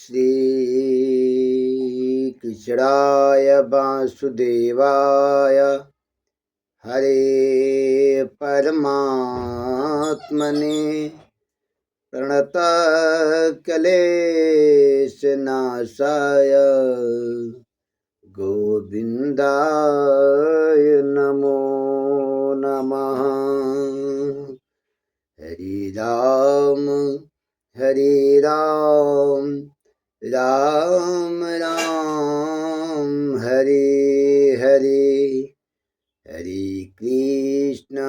श्रीकृष्णाय वासुदेवाय हरे परमात्मने प्रणतक्लेशनाशाय गोविन्दाय नमो नमः। हरे राम राम राम हरे हरे, हरे कृष्ण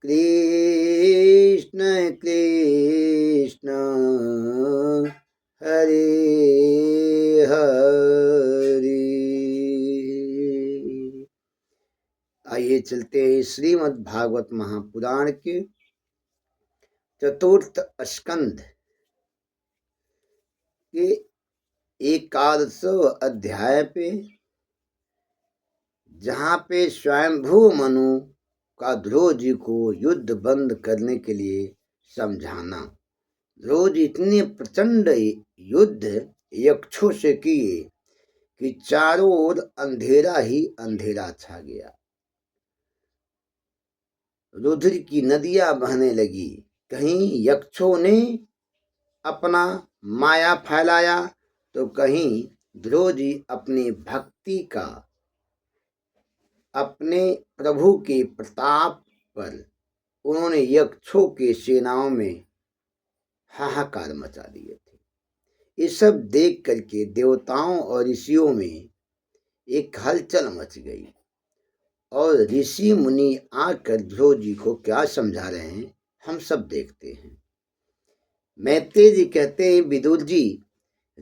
कृष्ण कृष्ण हरे हरे। आइए चलते हैं श्रीमद् भागवत महापुराण के चतुर्थ स्कंध के 11वें अध्याय पे, जहाँ पे स्वयंभू मनु का ध्रुव जी को युद्ध बंद करने के लिए समझाना। ध्रुव जी इतने प्रचंड युद्ध यक्षों से किए कि चारों ओर अंधेरा ही अंधेरा छा गया। रुधिर की नदियां बहने लगी। कहीं यक्षों ने अपना माया फैलाया तो कहीं ध्रुव जी अपनी भक्ति का, अपने प्रभु के प्रताप पर उन्होंने यक्षों के सेनाओं में हाहाकार मचा दिए थे। ये सब देख करके देवताओं और ऋषियों में एक हलचल मच गई और ऋषि मुनि आकर ध्रुव जी को क्या समझा रहे हैं हम सब देखते हैं। मैत्रेय जी कहते हैं, विदुर जी,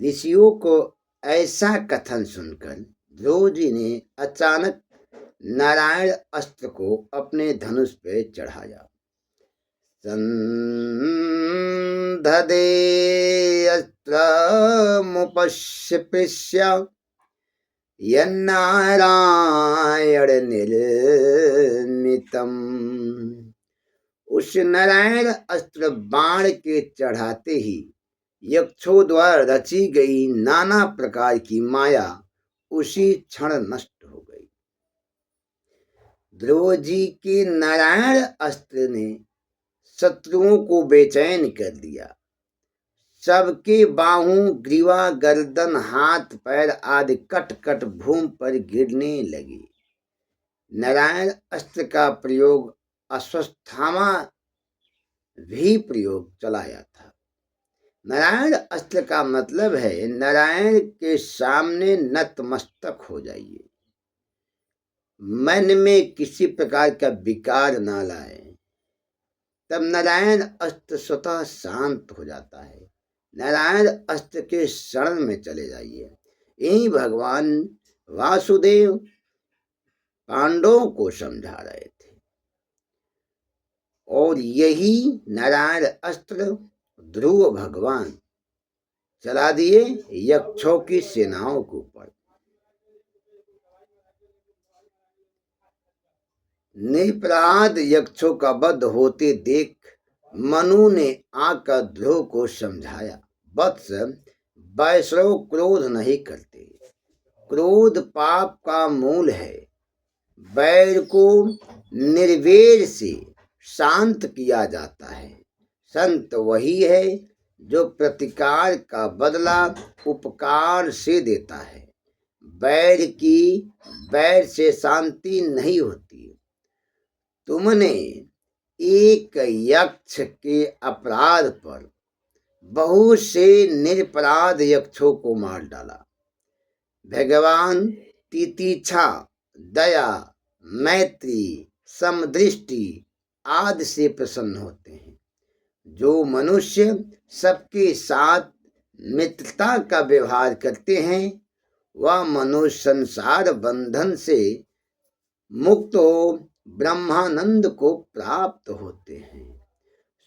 ऋषियों को ऐसा कथन सुनकर ध्रुव जी ने अचानक नारायण अस्त्र को अपने धनुष पे चढ़ाया। संदधे अस्त्रमुपस्पृश्य यन्नारायण निर्मितम्। उस नारायण अस्त्र बाण के चढ़ाते ही यक्षों द्वारा रची गई नाना प्रकार की माया उसी क्षण नष्ट हो गई। ध्रुव जी के नारायण अस्त्र ने शत्रुओं को बेचैन कर दिया। सबके बाहों, ग्रीवा, गर्दन, हाथ पैर आदि कट कट भूमि पर गिरने लगे। नारायण अस्त्र का प्रयोग अश्वत्थामा भी प्रयोग चलाया था। नारायण अस्त्र का मतलब है नारायण के सामने नतमस्तक हो जाइए, मन में किसी प्रकार का विकार ना लाए, तब नारायण अस्त्र स्वतः शांत हो जाता है। नारायण अस्त्र के शरण में चले जाइए। यही भगवान वासुदेव पांडवों को समझा रहे थे और यही नारायण अस्त्र ध्रुव भगवान चला दिए यक्षों की सेनाओं के ऊपर। निरपराध यक्षों का वध होते देख मनु ने आकर ध्रुव को समझाया, वत्स, वैष्णव क्रोध नहीं करते। क्रोध पाप का मूल है। वैर को निर्वैर से शांत किया जाता है। संत वही है जो प्रतिकार का बदला उपकार से देता है। वैर से शांति नहीं होती। तुमने एक यक्ष के अपराध पर बहुत से निरपराध यक्षों को मार डाला। भगवान तितिक्षा, दया, मैत्री, समदृष्टि आदि से प्रसन्न होते हैं। जो मनुष्य सबके साथ मित्रता का व्यवहार करते हैं वह मनुष्य संसार बंधन से मुक्त हो ब्रह्मानंद को प्राप्त होते हैं।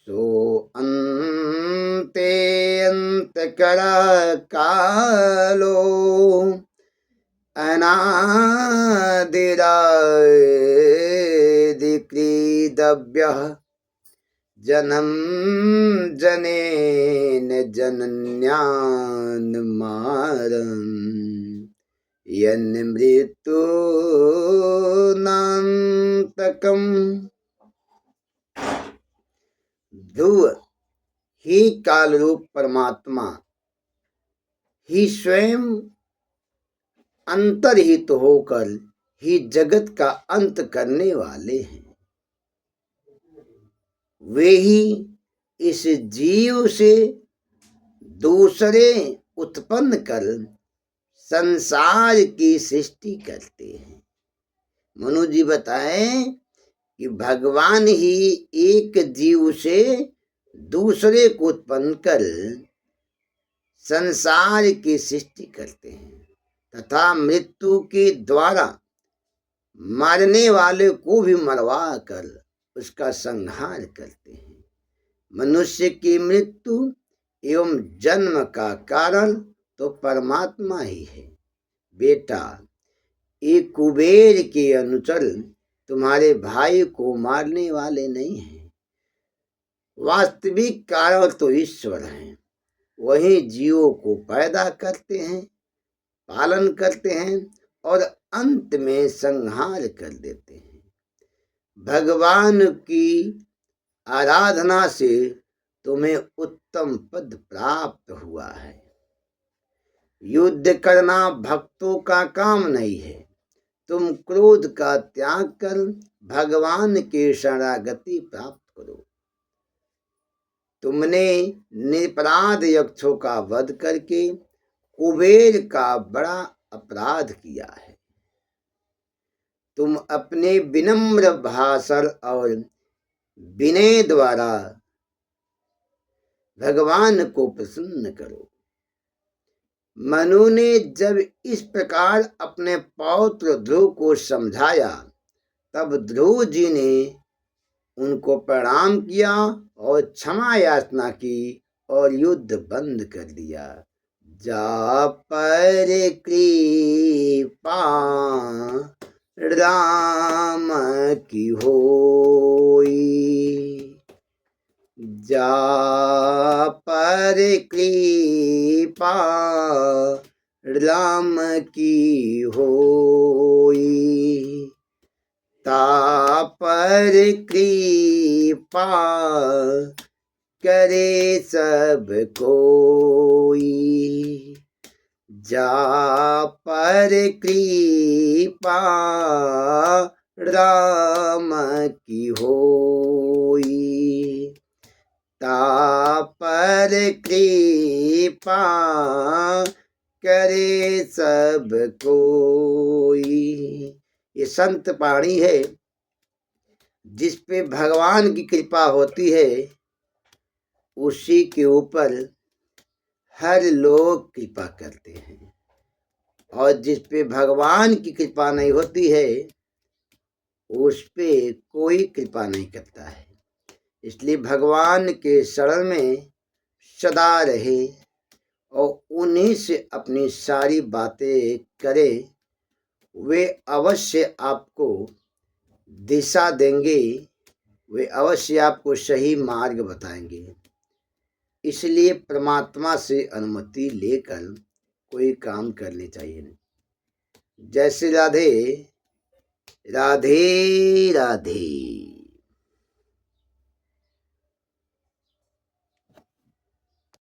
सो अंते अंतकर कालो अनादिरादिक्रीदव्यः जन्म जनेन जनन्यान मारं यन्मृत्यु नान्तकम्। ध्रुव ही काल रूप परमात्मा ही स्वयं अंतर्हित होकर ही जगत का अंत करने वाले हैं। वे ही इस जीव से दूसरे उत्पन्न कर संसार की सृष्टि करते हैं। मनु जी बताएं कि भगवान ही एक जीव से दूसरे को उत्पन्न कर संसार की सृष्टि करते हैं तथा मृत्यु के द्वारा मारने वाले को भी मरवा कर उसका संहार करते हैं। मनुष्य की मृत्यु एवं जन्म का कारण तो परमात्मा ही है। बेटा, ये कुबेर के अनुचर तुम्हारे भाई को मारने वाले नहीं हैं। वास्तविक कारण तो ईश्वर हैं। वही जीवों को पैदा करते हैं, पालन करते हैं और अंत में संहार कर देते हैं। भगवान की आराधना से तुम्हें उत्तम पद प्राप्त हुआ है। युद्ध करना भक्तों का काम नहीं है। तुम क्रोध का त्याग कर भगवान के शरणागति प्राप्त करो। तुमने निरपराध यक्षों का वध करके कुबेर का बड़ा अपराध किया है। तुम अपने विनम्र भाषण और विनय द्वारा भगवान को प्रसन्न करो। मनु ने जब इस प्रकार अपने पौत्र ध्रुव को समझाया तब ध्रुव जी ने उनको प्रणाम किया और क्षमा याचना की और युद्ध बंद कर दिया। जा पर कृपा राम की होई, जा पर कृपा राम की होई, ता पर कृपा करे सब कोई, जा पर कृपा राम की होई, ता पर कृपा करे सब कोई। ये संत वाणी है। जिस पे भगवान की कृपा होती है उसी के ऊपर हर लोग कृपा करते हैं, और जिस पे भगवान की कृपा नहीं होती है उस पे कोई कृपा नहीं करता है। इसलिए भगवान के शरण में सदा रहे और उन्हीं से अपनी सारी बातें करे। वे अवश्य आपको दिशा देंगे, वे अवश्य आपको सही मार्ग बताएंगे। इसलिए परमात्मा से अनुमति लेकर कोई काम करने चाहिए। जय श्री राधे, राधे राधे।